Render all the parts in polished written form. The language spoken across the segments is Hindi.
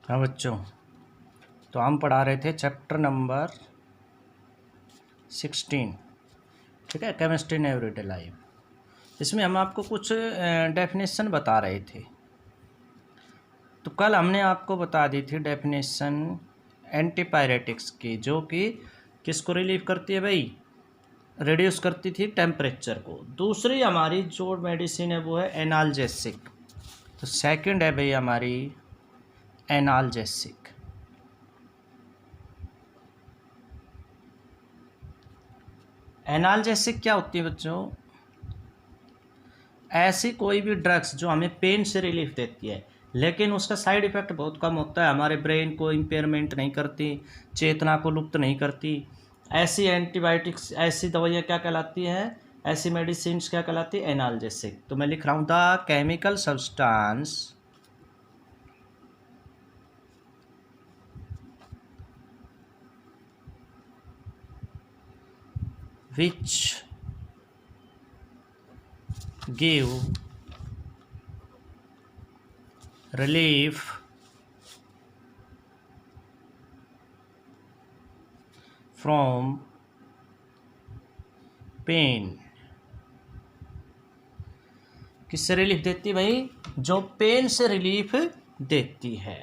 हाँ बच्चों, तो हम पढ़ा रहे थे चैप्टर नंबर 16, ठीक है, केमिस्ट्री इन एवरीडे लाइफ। इसमें हम आपको कुछ डेफिनेशन बता रहे थे। तो कल हमने आपको बता दी थी डेफिनेशन एंटीपायरेटिक्स की, जो कि किसको रिलीव करती है भाई, रिड्यूस करती थी टेम्परेचर को। दूसरी हमारी जो मेडिसिन है वो है एनाल्जेसिक। तो सेकंड है भाई हमारी एनाल्जेसिक। एनाल्जेसिक क्या होती है बच्चों? ऐसी कोई भी ड्रग्स जो हमें पेन से रिलीफ देती है, लेकिन उसका साइड इफ़ेक्ट बहुत कम होता है, हमारे ब्रेन को इम्पेयरमेंट नहीं करती, चेतना को लुप्त नहीं करती। ऐसी एंटीबायोटिक्स, ऐसी दवाइयाँ क्या कहलाती हैं, ऐसी मेडिसिन क्या कहलाती है? एनाल्जेसिक। तो मैं लिख रहा हूँ the chemical substance which give relief from pain। किससे रिलीफ देती है भाई? जो पेन से रिलीफ देती है,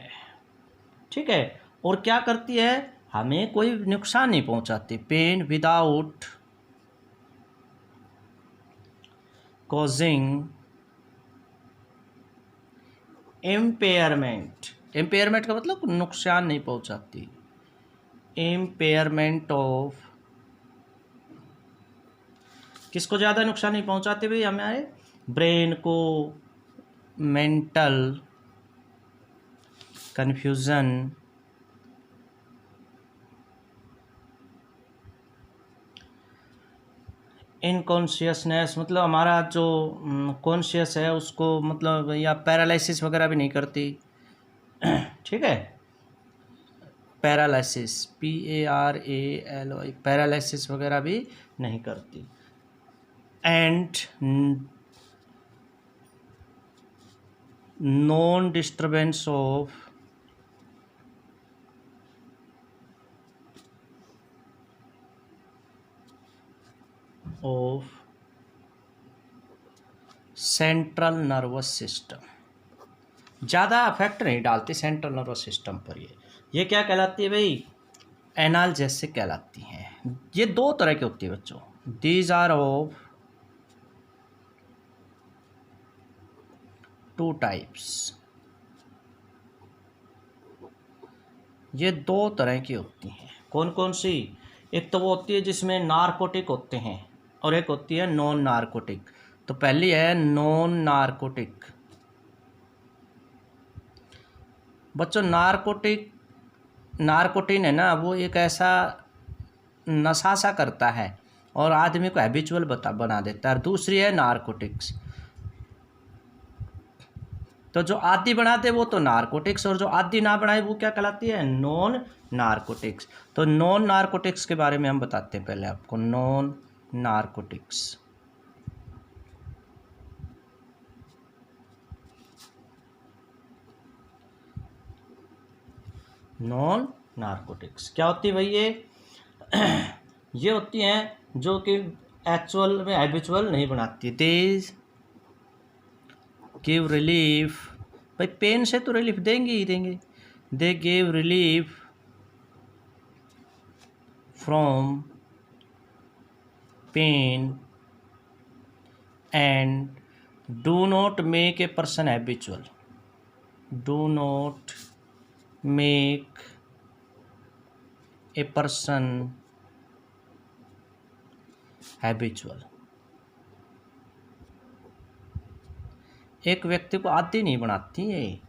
ठीक है। और क्या करती है? हमें कोई नुकसान नहीं पहुंचाती। Pain without causing impairment. Impairment का मतलब नुकसान नहीं पहुंचाती। इम्पेयरमेंट ऑफ, किसको ज़्यादा नुकसान नहीं पहुंचाती भाई? हमारे ब्रेन को, मेंटल कन्फ्यूज़न, इनकॉन्शियसनेस, मतलब हमारा जो कॉन्शियस है उसको, मतलब या पैरालिसिस वगैरह भी नहीं करती, ठीक है। पैरालिसिस, PARALY, पैरालिसिस वगैरह भी नहीं करती। And non disturbance of central nervous system. ज़्यादा अफेक्ट नहीं डालती सेंट्रल नर्वस सिस्टम पर। ये क्या कहलाती है भाई? एनाल्जेसिक कहलाती हैं। ये दो तरह की होती है बच्चों। These are of two types. ये दो तरह की होती हैं। कौन कौन सी? एक तो वो होती है जिसमें नारकोटिक होते हैं, और एक होती है नॉन नारकोटिक। तो पहली है नॉन नारकोटिक। बच्चों नारकोटिक, नारकोटिन है ना, वो एक ऐसा नशा सा करता है और आदमी को हैबिचुअल बना देता है। दूसरी है नारकोटिक्स। तो जो आदि बनाते वो तो नारकोटिक्स, और जो आदि ना बनाए वो क्या कहलाती है? Non narcotics. तो नॉन नारकोटिक्स के बारे में हम बताते हैं पहले आपको। नॉन नारकोटिक्स, नॉन नारकोटिक्स क्या होती है भाई? ये होती हैं जो कि एक्चुअल में हैबिचुअल नहीं बनाती। दे गिव रिलीफ, भाई पेन से तो रिलीफ देंगे ही देंगे। They give relief from pain and do not make a person habitual. Do not make a person habitual. एक व्यक्ति को आदी नहीं बनाती है,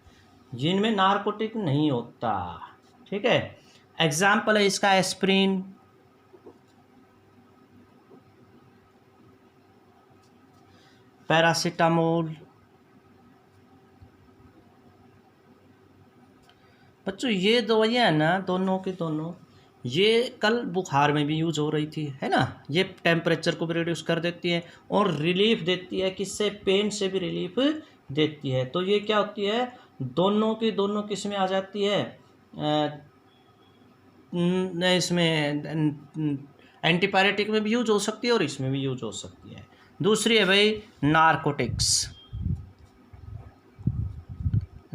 जिनमें नारकोटिक नहीं होता, ठीक है। एग्जाम्पल है इसका एस्प्रिन, पैरासीटामोल। बच्चों ये दवाइयाँ हैं ना, दोनों के दोनों, ये कल बुखार में भी यूज हो रही थी, है ना। ये टेम्परेचर को भी रिड्यूस कर देती है और रिलीफ देती है। किससे? पेन से भी रिलीफ देती है। तो ये क्या होती है? दोनों की दोनों किस में आ जाती है, इसमें एंटीपायरेटिक में भी यूज हो सकती है और इसमें भी यूज हो सकती है। दूसरी है भाई नारकोटिक्स।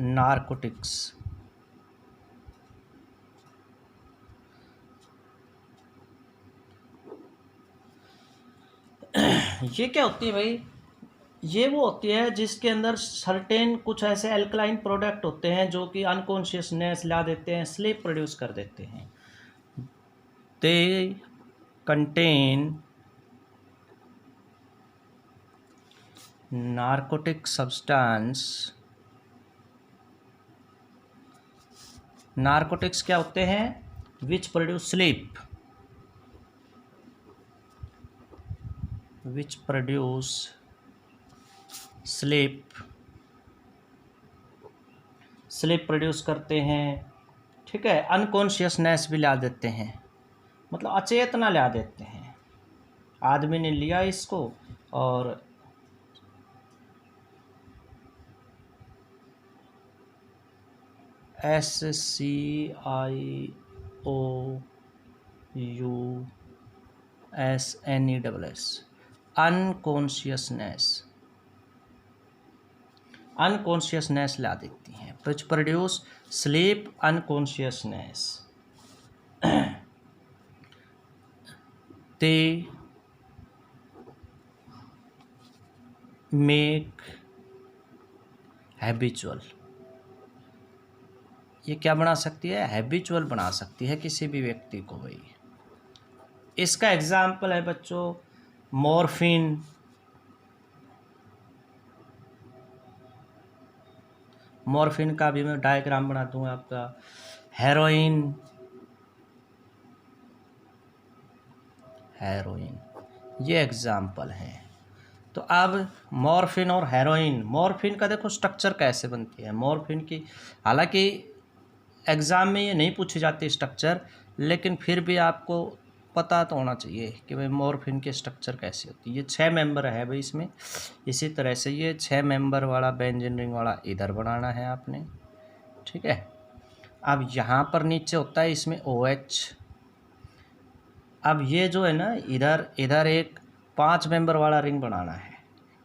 नारकोटिक्स ये क्या होती है भाई, ये वो होती है जिसके अंदर सर्टेन कुछ ऐसे एल्कलाइन प्रोडक्ट होते हैं जो कि अनकॉन्शियसनेस ला देते हैं, स्लीप प्रोड्यूस कर देते हैं। They contain narcotic substance. Narcotics क्या होते हैं, which produce sleep, which produce sleep, sleep produce करते हैं, ठीक है। अनकॉन्शियसनेस भी ला देते हैं, मतलब अचेतना ला देते हैं। आदमी ने लिया इसको और SCIOUSNESS अनकॉन्शियसनेस, अनकॉन्शियसनेस ला देती हैं, which produce sleep unconsciousness. They make habitual, ये क्या बना सकती है, हैबिचुअल बना सकती है किसी भी व्यक्ति को भाई। इसका एग्जाम्पल है बच्चों मॉर्फिन, मॉर्फिन का भी मैं डायग्राम बना दूंगा आपका, हेरोइन, हेरोइन ये एग्जाम्पल हैं। तो अब मॉर्फिन और हेरोइन, मॉर्फिन का देखो स्ट्रक्चर कैसे बनती है मॉर्फिन की, हालांकि एग्ज़ाम में ये नहीं पूछी जाती स्ट्रक्चर, लेकिन फिर भी आपको पता तो होना चाहिए कि भाई मॉर्फिन की स्ट्रक्चर कैसी होती है। ये 6 मेंबर है भाई इसमें, इसी तरह से ये 6 मेंबर वाला बेंजीन रिंग वाला इधर बनाना है आपने, ठीक है। अब यहाँ पर नीचे होता है इसमें OH। अब ये जो है ना इधर इधर एक 5 मेंबर वाला रिंग बनाना है,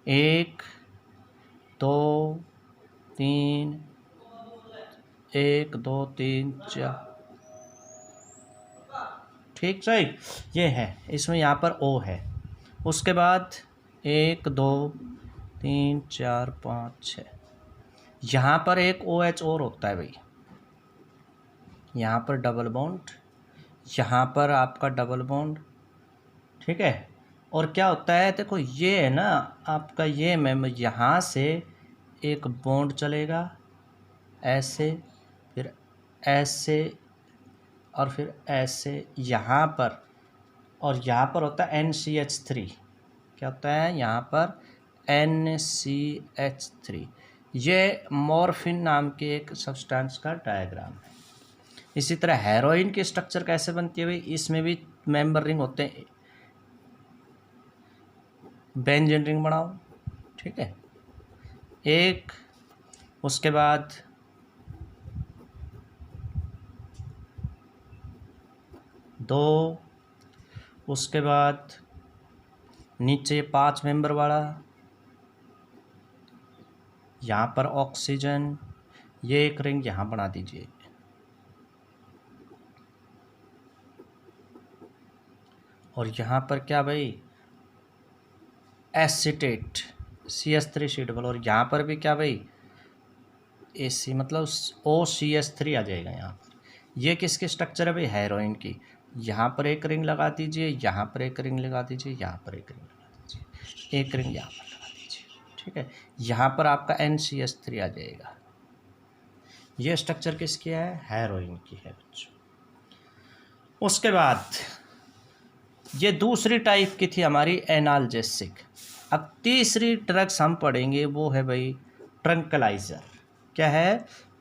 1 2 3, 1 2 3 4, ठीक सही ये है। इसमें यहाँ पर O है, उसके बाद 1 2 3 4 5 6, यहाँ पर एक OH और होता है भाई, यहाँ पर डबल बॉन्ड, यहाँ पर आपका डबल बॉन्ड, ठीक है। और क्या होता है देखो ये है ना आपका ये मेंबर, यहाँ से एक बॉन्ड चलेगा ऐसे, फिर ऐसे और फिर ऐसे यहाँ पर, और यहाँ पर होता है NCH3, क्या होता है यहाँ पर NCH3। ये मॉर्फिन नाम के एक सब्सटेंस का डायग्राम है। इसी तरह हेरोइन की स्ट्रक्चर कैसे बनती है भाई, इसमें भी मेंबर रिंग होते हैं, बेंजीन रिंग बनाओ, ठीक है, एक, उसके बाद 2, उसके बाद नीचे 5 मेंबर वाला, यहाँ पर ऑक्सीजन, ये एक रिंग यहाँ बना दीजिए, और यहाँ पर क्या भाई एसीटेट CH3 और यहाँ पर भी क्या भाई AC मतलब OCH3 आ जाएगा यहाँ पर। ये किसकी स्ट्रक्चर है भाई, हेरोइन की। यहाँ पर एक रिंग लगा दीजिए, यहाँ पर एक रिंग लगा दीजिए, यहाँ पर एक रिंग लगा दीजिए, एक रिंग यहाँ पर लगा दीजिए, ठीक है। यहाँ पर आपका NCH3 आ जाएगा। ये स्ट्रक्चर किसकी है, हेरोइन की है बच्चों। उसके बाद ये दूसरी टाइप की थी हमारी एनाल्जेसिक। अब तीसरी ड्रग्स हम पढ़ेंगे वो है भाई ट्रंकलाइजर। क्या है,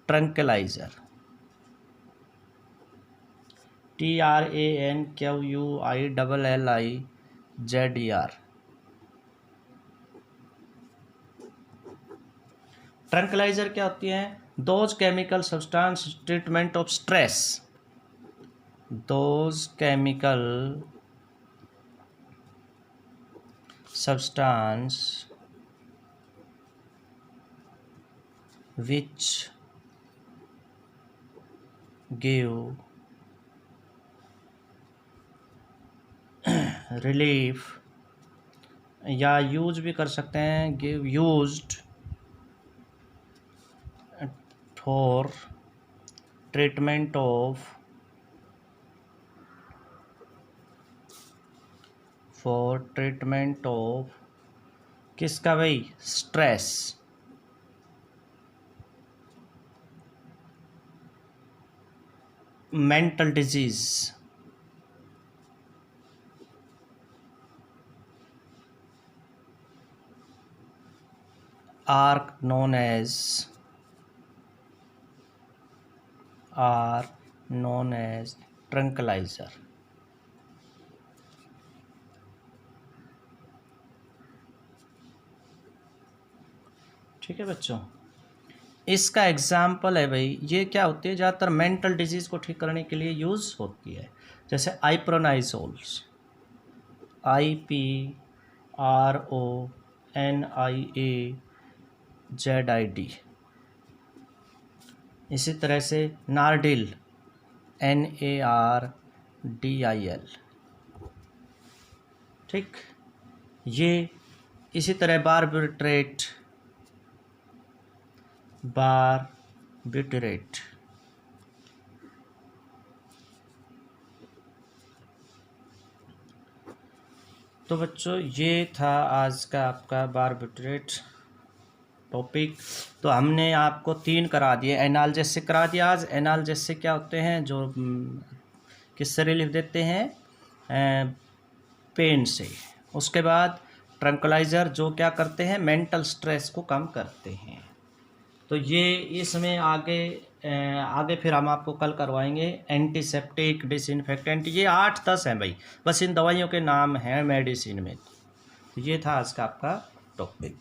ट्रंकलाइजर, TRANQUILLIZER। ट्रंकलाइजर क्या होती है, those chemical substance treatment of stress, those chemical substance which give relief, या यूज भी कर सकते हैं, give used for treatment of किसका भाई, stress, mental disease, are known as tranquilizer। ठीक है बच्चों, इसका एग्जाम्पल है भाई, ये क्या होती है, ज़्यादातर मेंटल डिजीज़ को ठीक करने के लिए यूज़ होती है, जैसे आइप्रोनाइजोल्स, IPRONIAZID, इसी तरह से नार्डिल, NARDIL, ठीक, ये इसी तरह बारबिट्रेट, तो बच्चों ये था आज का आपका बारबिट्रेट टॉपिक। तो हमने आपको 3 करा दिए, एनाल्जेसिक करा दिया आज। एनाल्जेसिक क्या होते हैं, जो किससे रिलीफ देते हैं, पेन से। उसके बाद ट्रंकुलाइज़र जो क्या करते हैं, मेंटल स्ट्रेस को कम करते हैं। तो ये इसमें आगे फिर हम आपको कल करवाएंगे एंटीसेप्टिक, डिसइंफेक्टेंट, ये 8-10 हैं भाई, बस इन दवाइयों के नाम हैं मेडिसिन में। तो ये था आज का आपका टॉपिक।